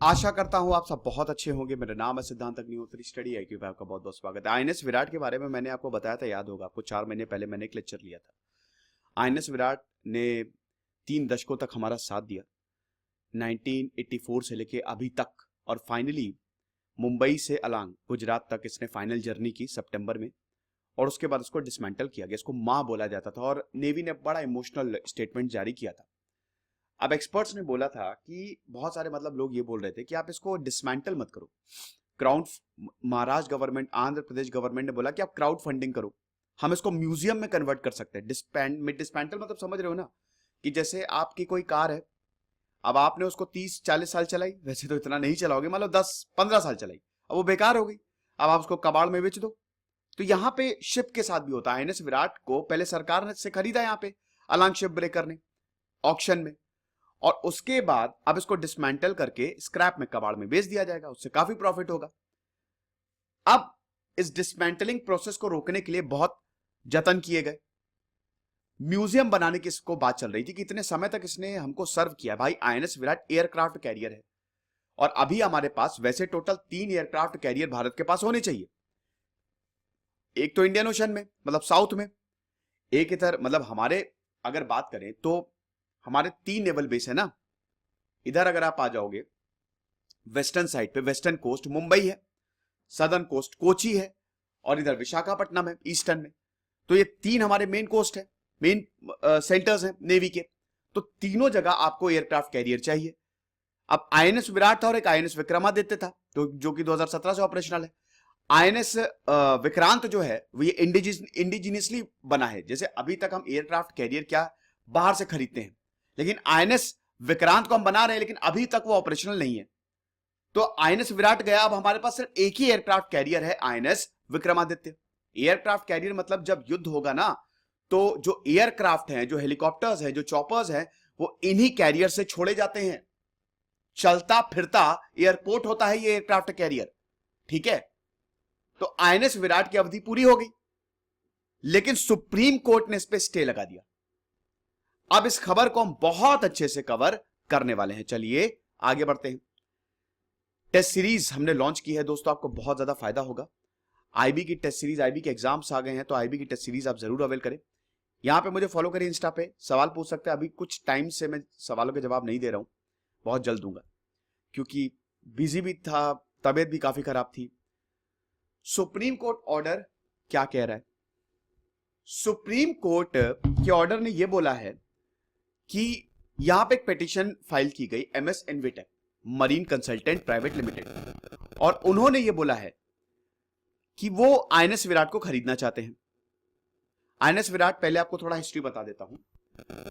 आशा करता हूं आप सब बहुत अच्छे होंगे। मेरा नाम है सिद्धांत अग्निहोत्री, स्टडी आईक्यू पे आपका बहुत बहुत स्वागत है। आईएनएस विराट के बारे में मैंने आपको बताया था, याद होगा आपको, 4 महीने पहले मैंने एक लेक्चर लिया था। आईएनएस विराट ने 3 दशकों तक हमारा साथ दिया, 1984 से लेके अभी तक, और फाइनली मुंबई से अलांग गुजरात तक इसने फाइनल जर्नी की सितंबर में, और उसके बाद उसको डिसमेंटल किया गया। इसको मां बोला जाता था और नेवी ने बड़ा इमोशनल स्टेटमेंट जारी किया था। अब एक्सपर्ट्स ने बोला था कि बहुत सारे लोग ये बोल रहे थे कि आप इसको डिसमेंटल मत करो। Crowd Maharashtra government, Andhra Pradesh government ने बोला कि आप क्राउड फंडिंग करो, हम इसको म्यूजियम में कन्वर्ट कर सकते हैं। डिसमेंटल मतलब समझ रहे हो ना, कि जैसे आपकी कोई कार है, अब आपने उसको 30-40 साल चलाई, वैसे तो इतना नहीं चलाओगे, मान लो 10-15 साल चलाई, अब वो बेकार हो गई, अब आप उसको कबाड़ में बेच दो। तो यहां पे शिप के साथ भी होता है। आईएनएस विराट को पहले सरकार ने से खरीदा यहाँ पे अलांग शिप ब्रेकर ने ऑक्शन में, और उसके बाद अब इसको डिसमेंटल करके स्क्रैप में, कबाड़ में बेच दिया जाएगा, उससे काफी प्रॉफिट होगा। अब इस डिसमेंटलिंग प्रोसेस को रोकने के लिए बहुत जतन किए गए। म्यूजियम बनाने की इसको बात चल रही थी कि इतने समय तक इसने हमको सर्व किया। भाई आईएनएस विराट एयरक्राफ्ट कैरियर है, और अभी हमारे पास वैसे टोटल 3 एयरक्राफ्ट कैरियर भारत के पास होने चाहिए। एक तो इंडियन ओशन में, साउथ में, एक इधर, हमारे अगर बात करें तो हमारे 3 नेवल बेस है ना। इधर अगर आप आ जाओगे वेस्टर्न साइड पे, वेस्टर्न कोस्ट मुंबई है, सदर्न कोस्ट कोची है, और इधर विशाखापट्टनम है ईस्टर्न में। तो ये 3 हमारे मेन कोस्ट है, मेन सेंटर्स हैं नेवी के। तो तीनों जगह आपको एयरक्राफ्ट कैरियर चाहिए। अब आईएनएस विराट था और एक आईएनएस विक्रमादित्य था, तो जो कि 2017 से ऑपरेशनल है। आईएनएस विक्रांत जो है वो ये इंडिजिनियसली बना है। जैसे अभी तक हम एयरक्राफ्ट कैरियर क्या बाहर से खरीदते हैं, लेकिन आईएनएस विक्रांत को हम बना रहे हैं, लेकिन अभी तक वो ऑपरेशनल नहीं है। तो आईएनएस विराट गया, अब हमारे पास सिर्फ एक ही एयरक्राफ्ट कैरियर है, आईएनएस विक्रमादित्य। एयरक्राफ्ट कैरियर मतलब जब युद्ध होगा ना, तो जो एयरक्राफ्ट हैं, जो हेलीकॉप्टर्स हैं, जो चॉपर्स हैं, वो इन्हीं कैरियर से छोड़े जाते हैं। चलता फिरता एयरपोर्ट होता है ये एयरक्राफ्ट कैरियर, ठीक है। तो आईएनएस विराट की अवधि पूरी हो गई, लेकिन सुप्रीम कोर्ट ने इस पे स्टे लगा दिया। अब इस खबर को हम बहुत अच्छे से कवर करने वाले हैं। चलिए आगे बढ़ते हैं। टेस्ट सीरीज हमने लॉन्च की है दोस्तों, आपको बहुत ज्यादा फायदा होगा। आईबी की टेस्ट सीरीज, आईबी के एग्जाम्स आ गए हैं, तो आईबी की टेस्ट सीरीज आप जरूर अवेल करें। यहां पे मुझे फॉलो करें, इंस्टा पे सवाल पूछ सकते हैं। अभी कुछ टाइम से मैं सवालों के जवाब नहीं दे रहा हूं, बहुत जल्द दूंगा, क्योंकि बिजी भी था, तबीयत भी काफी खराब थी। सुप्रीम कोर्ट ऑर्डर क्या कह रहा है? सुप्रीम कोर्ट के ऑर्डर ने यह बोला है कि यहां पे एक पिटीशन फाइल की गई MS Envitech marine consultant private limited, और उन्होंने यह बोला है कि वो आईएनएस विराट को खरीदना चाहते हैं। आईएनएस विराट, पहले आपको थोड़ा हिस्ट्री बता देता हूं।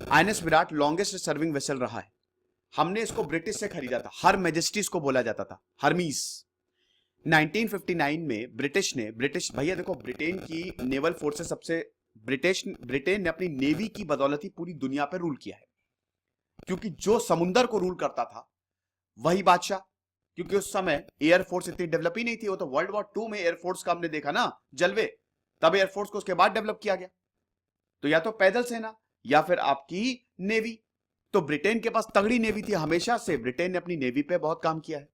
INS Virat longest serving vessel रहा है। हमने इसको ब्रिटिश से खरीदा था, हर मैजेस्टी इसको बोला जाता था, हरमीस। 1959 में ब्रिटिश भैया देखो, ब्रिटेन की नेवल फोर्सेस सबसे, ब्रिटेन ने अपनी नेवी की बदौलत ही पूरी दुनिया पर रूल किया है, क्योंकि जो समुंदर को रूल करता था वही बादशाह। क्योंकि उस समय एयरफोर्स इतनी डेवलप ही नहीं थी। वो तो वर्ल्ड वॉर 2 में एयरफोर्स का हमने देखा ना जलवे, तब एयरफोर्स को उसके बाद डेवलप किया गया। तो या तो पैदल सेना या फिर आपकी नेवी। तो ब्रिटेन के पास तगड़ी नेवी थी, हमेशा से ब्रिटेन ने अपनी नेवी पे बहुत काम किया है।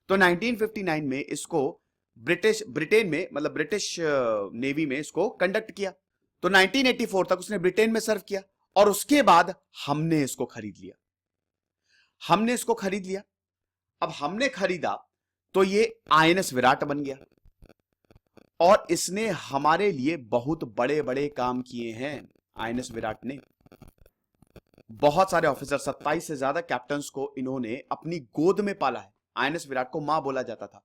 तो 1959 में इसको ब्रिटेन में, ब्रिटिश नेवी में इसको कंडक्ट किया। तो 1984 तक उसने ब्रिटेन में सर्व किया, और उसके बाद हमने इसको खरीद लिया। अब हमने खरीदा तो ये आईएनएस विराट बन गया, और इसने हमारे लिए बहुत बड़े बड़े काम किए हैं। आईएनएस विराट ने बहुत सारे ऑफिसर, 27 से ज्यादा कैप्टन्स को इन्होंने अपनी गोद में पाला है। आईएनएस विराट को मां बोला जाता था।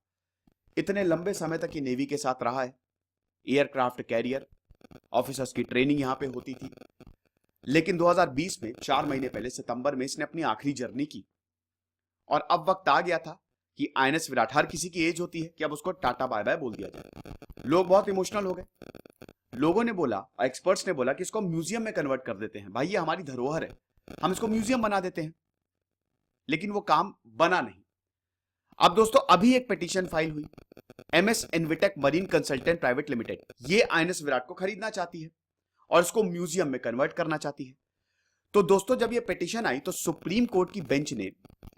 इतने लंबे समय तक ये नेवी के साथ रहा है। एयरक्राफ्ट कैरियर ऑफिसर्स की ट्रेनिंग यहां पे होती थी। लेकिन 2020 में 4 महीने पहले सितंबर में इसने अपनी आखिरी जर्नी की, और अब वक्त आ गया था कि आईएनएस विराट, हर किसी की एज होती है कि अब उसको टाटा बाय बाय बोल दिया जाए। लोग बहुत इमोशनल हो गए। लोगों ने बोला, एक्सपर्ट्स ने बोला कि इसको म्यूजियम में कन्वर्ट कर देते हैं। भाई ये हमारी धरोहर है, हम इसको म्यूजियम बना देते हैं। लेकिन वो काम बना नहीं। अब दोस्तों अभी एक पिटीशन फाइल हुई, MS Envitech marine consultant private limited, ये आईएनएस विराट को खरीदना चाहती है और इसको म्यूजियम में कन्वर्ट करना चाहती है। तो दोस्तों जब ये पिटीशन आई तो सुप्रीम कोर्ट की बेंच ने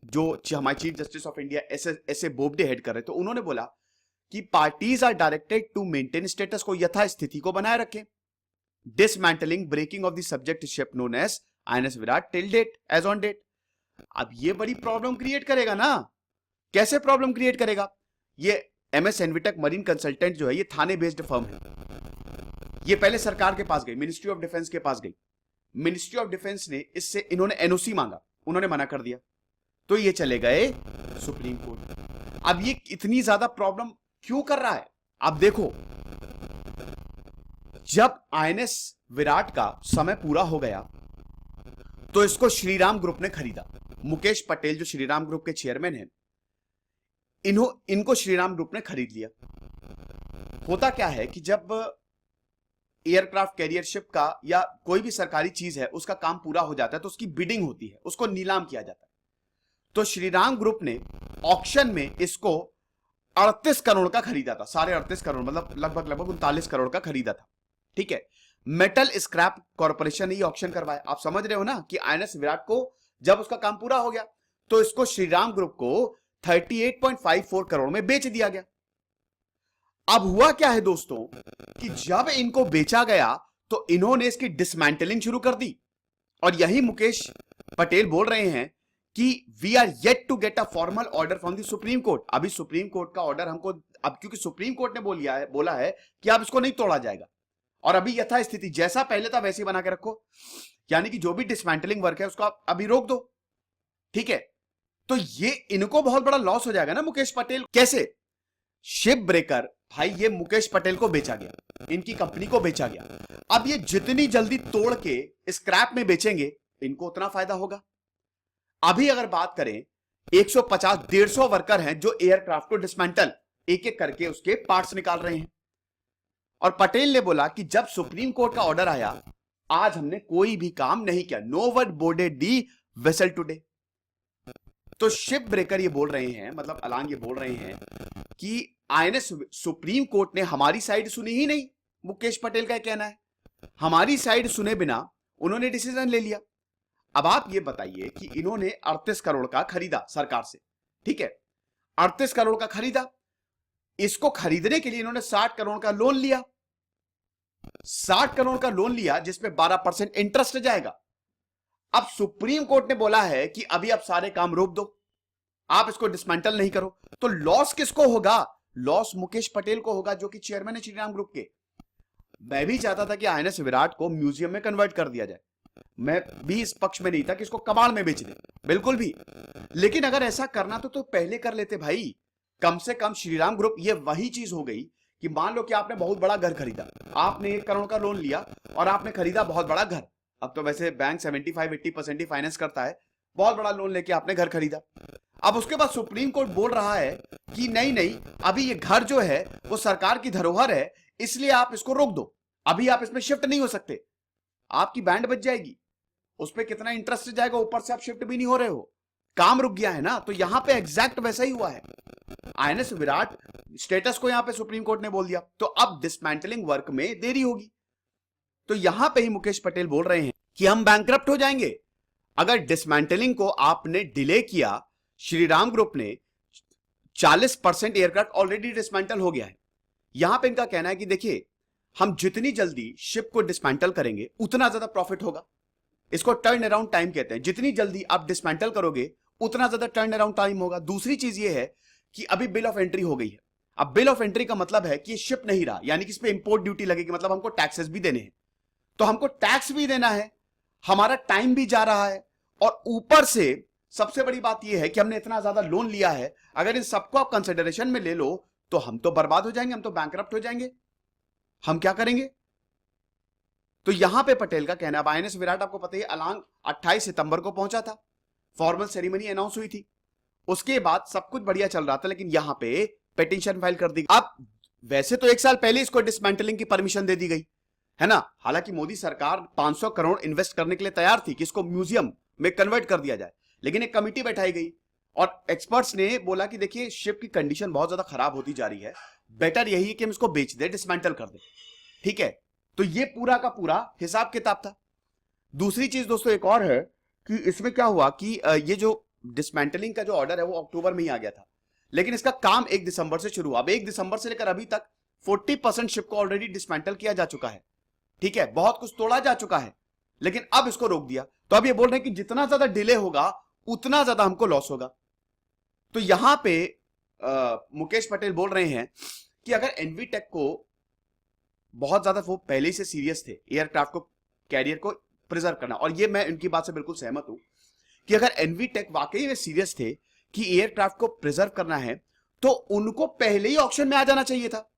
जो हमारे चीफ जस्टिस ऑफ इंडिया ऐसे बोबडे हेड कर रहे, तो उन्होंने बोला कि parties are directed to maintain status को, यथास्थिति को बनाए रखें, dismantling breaking of the subject ship known as INS Viraat till date as on date. अब ये बड़ी प्रॉब्लम क्रिएट करेगा ना। कैसे प्रॉब्लम क्रिएट करेगा? ये एमएस एनविटेक मरीन कंसल्टेंट जो है, ये थाने बेस्ड फर्म है। ये पहले सरकार के पास गई, मिनिस्ट्री ऑफ डिफेंस के पास गई। मिनिस्ट्री ऑफ डिफेंस ने इससे, इन्होंने एनओसी मांगा, उन्होंने मना कर दिया, तो ये चले गए सुप्रीम कोर्ट। अब ये इतनी ज्यादा प्रॉब्लम क्यों कर रहा है? आप देखो, जब आईएनएस विराट का समय पूरा हो गया तो इसको श्रीराम ग्रुप ने खरीदा। मुकेश पटेल जो श्रीराम ग्रुप के चेयरमैन हैं, इनको श्रीराम ग्रुप ने खरीद लिया। होता क्या है कि जब एयरक्राफ्ट कैरियर शिप का या कोई भी सरकारी चीज है उसका काम पूरा हो जाता है तो उसकी बिडिंग होती है, उसको नीलाम किया जाता है। तो श्रीराम ग्रुप ने ऑक्शन में इसको 38 करोड़ का खरीदा था, साढ़े 38 करोड़, मतलब लगभग 39 करोड़ का खरीदा था। ठीक है, मेटल स्क्रैप कॉर्पोरेशन ने ऑक्शन करवाया। आप समझ रहे हो ना कि आईएनएस विराट को जब उसका काम पूरा हो गया तो इसको श्रीराम ग्रुप को 38.54 करोड़ में बेच दिया गया। अब हुआ क्या है दोस्तों कि जब इनको बेचा गया तो इन्होंने इसकी डिसमेंटलिंग शुरू कर दी, और यही मुकेश पटेल बोल रहे हैं कि we are yet to get a formal order from the Supreme Court. अभी सुप्रीम कोर्ट का ऑर्डर हमको, अब क्योंकि सुप्रीम कोर्ट ने बोला है कि अब इसको नहीं तोड़ा जाएगा, और अभी यथास्थिति जैसा पहले था वैसे ही बना के रखो, यानी कि जो भी डिसमेंटलिंग वर्क है उसको आप अभी रोक दो। ठीक है, तो ये इनको बहुत बड़ा लॉस हो जाएगा ना मुकेश पटेल। कैसे? शिप ब्रेकर, भाई ये मुकेश पटेल को बेचा गया, इनकी कंपनी को बेचा गया। अब ये जितनी जल्दी तोड़ के स्क्रैप में बेचेंगे इनको उतना फायदा होगा। अभी अगर बात करें 150-150 वर्कर हैं जो एयरक्राफ्ट को डिसमेंटल एक एक करके उसके पार्ट्स निकाल रहे हैं, और पटेल ने बोला कि जब सुप्रीम कोर्ट का ऑर्डर आया, आज हमने कोई भी काम नहीं किया, नो वन बोर्डेड दी वेसल टुडे। तो शिप ब्रेकर ये बोल रहे हैं, मतलब अलांग ये बोल रहे हैं कि आईएनएस सुप्रीम कोर्ट ने हमारी साइड सुनी ही नहीं। मुकेश पटेल का कहना है हमारी साइड सुने बिना उन्होंने डिसीजन ले लिया। अब आप ये बताइए कि इन्होंने 38 करोड़ का खरीदा सरकार से, ठीक है, 38 करोड़ का खरीदा, इसको खरीदने के लिए इन्होंने 60 करोड़ का लोन लिया, 60 करोड़ का लोन लिया जिसमें 12% इंटरेस्ट जाएगा। अब सुप्रीम कोर्ट ने बोला है कि अभी आप सारे काम रोक दो, आप इसको डिसमेंटल नहीं करो, तो लॉस किसको होगा? लॉस मुकेश पटेल को होगा जो कि चेयरमैन है श्रीराम ग्रुप के। मैं भी चाहता था कि आईएनएस विराट को म्यूजियम में कन्वर्ट कर दिया जाए, मैं भी इस पक्ष में नहीं था कि इसको कबाड़ में बेच दे, बिल्कुल भी। लेकिन अगर ऐसा करना तो पहले कर लेते भाई। कम से कम श्रीराम ग्रुप, ये वही चीज हो गई कि मान लो कि आपने बहुत बड़ा घर खरीदा, आपने 1 करोड़ का लोन लिया और आपने खरीदा बहुत बड़ा घर। अब तो वैसे बैंक 75-80% ही फाइनेंस करता है, बहुत बड़ा लोन लेके आपने घर खरीदा। अब उसके बाद सुप्रीम कोर्ट बोल रहा है कि नहीं नहीं, अभी ये घर जो है वो सरकार की धरोहर है, इसलिए आप इसको रोक दो, अभी आप इसमें शिफ्ट नहीं हो सकते, आपकी बैंड बच जाएगी, उस पर कितना इंटरेस्ट जाएगा, ऊपर से आप शिफ्ट भी नहीं हो रहे हो, काम रुक गया है ना। तो यहां पे एग्जैक्ट वैसा ही हुआ है। आईएनएस विराट स्टेटस को यहां पे सुप्रीम कोर्ट ने बोल दिया, तो अब डिसमेंटलिंग वर्क में देरी होगी। तो यहां पे ही मुकेश पटेल बोल रहे हैं कि हम बैंकरप्ट हो जाएंगे अगर डिसमेंटलिंग को आपने डिले किया। श्रीराम ग्रुप ने 40% एयरक्राफ्ट ऑलरेडी डिसमेंटल हो गया है। यहां पे इनका कहना है कि देखिए, हम जितनी जल्दी शिप को डिसमेंटल करेंगे उतना ज्यादा प्रॉफिट होगा। इसको टर्न अराउंड टाइम कहते हैं, जितनी जल्दी आप डिसमेंटल करोगे उतना ज्यादा टर्न अराउंड टाइम होगा। दूसरी चीज ये है कि अभी बिल ऑफ एंट्री हो गई है। अब बिल ऑफ एंट्री का मतलब है कि ये शिप नहीं रहा, यानी कि इस पे इंपोर्ट ड्यूटी लगेगी, मतलब हमको टैक्सेस भी देने हैं, तो हमको टैक्स भी देना है, हमारा टाइम भी जा रहा है, और ऊपर से सबसे बड़ी बात यह है कि हमने इतना ज्यादा लोन लिया है। अगर इन सबको आप कंसिडरेशन में ले लो तो हम तो बर्बाद हो जाएंगे, हम तो बैंकरप्ट हो जाएंगे, हम क्या करेंगे? तो यहां पे पटेल का कहना है, अब आईएनएस विराट आपको पता है अलांग 28 सितंबर को पहुंचा था, फॉर्मल सेरेमनी अनाउंस हुई थी, उसके बाद सब कुछ बढ़िया चल रहा था, लेकिन यहां पे पिटीशन फाइल कर दी। अब वैसे तो 1 साल पहले इसको डिसमेंटलिंग की परमिशन दे दी गई है ना, हालांकि मोदी सरकार 500 करोड़ इन्वेस्ट करने के लिए तैयार थी कि इसको म्यूजियम में कन्वर्ट कर दिया जाए, लेकिन एक कमिटी बैठाई गई और एक्सपर्ट्स ने बोला कि देखिए शिप की कंडीशन बहुत ज्यादा खराब होती जा रही है, बेटर यही है कि हम इसको बेच दे, डिसमेंटल कर दे, ठीक है। तो ये पूरा का पूरा हिसाब किताब था। दूसरी चीज दोस्तों एक और है कि इसमें क्या हुआ कि ये जो डिसमेंटलिंग का जो ऑर्डर है वो अक्टूबर में ही आ गया था, लेकिन इसका काम 1 दिसंबर से शुरू हुआ। अब 1 दिसंबर से लेकर अभी तक 40% शिप को ऑलरेडी डिसमेंटल किया जा चुका है, ठीक है, बहुत कुछ तोड़ा जा चुका है, लेकिन अब इसको रोक दिया। तो अब ये बोल रहे हैं कि जितना ज्यादा डिले होगा उतना ज्यादा हमको लॉस होगा। तो यहां पे मुकेश पटेल बोल रहे हैं कि अगर एनवीटेक को बहुत ज्यादा, वो पहले से सीरियस थे एयरक्राफ्ट को, कैरियर को प्रिजर्व करना, और ये मैं इनकी बात से बिल्कुल सहमत हूं कि अगर एनवीटेक वाकई में सीरियस थे कि एयरक्राफ्ट को प्रिजर्व करना है तो उनको पहले ही ऑक्शन में आ जाना चाहिए था।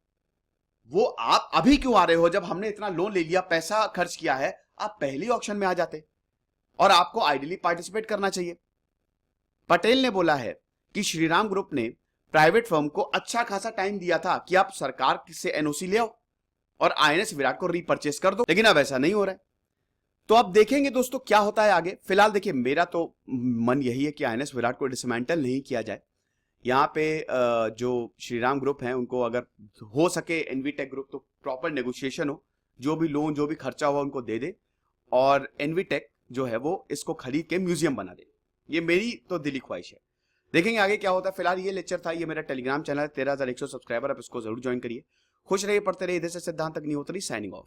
वो आप अभी क्यों आ रहे हो? जब हमने इतना लोन ले लिया, पैसा खर्च किया है, आप पहले ही ऑक्शन में आ जाते और आपको आइडियली पार्टिसिपेट करना चाहिए। पटेल ने बोला है कि श्रीराम ग्रुप ने प्राइवेट फर्म को अच्छा खासा टाइम दिया था कि आप सरकार से एनओसी ले आओ और आईएनएस विराट को रीपरचेस कर दो, लेकिन अब ऐसा नहीं हो रहा है। तो अब देखेंगे दोस्तों क्या होता है आगे। फिलहाल देखिए, मेरा तो मन यही है कि आईएनएस विराट को डिसमेंटल नहीं किया जाए। यहाँ पे जो श्रीराम ग्रुप है उनको अगर हो सके, एनवीटेक ग्रुप, तो प्रॉपर नेगोशिएशन हो, जो भी लोन जो भी खर्चा हुआ उनको दे दे, और एनवीटेक जो है वो इसको खरीद के म्यूजियम बना दे। ये मेरी तो दिली ख्वाहिश है। देखेंगे आगे क्या होता है। फिलहाल ये लेक्चर था, ये मेरा टेलीग्राम चैनल है, 13,100 सब्सक्राइबर, आप इसको जरूर ज्वाइन करिए। खुश रहिए, पढ़ते रहिए। इधर से सिद्धांत अग्निहोत्री साइनिंग ऑफ।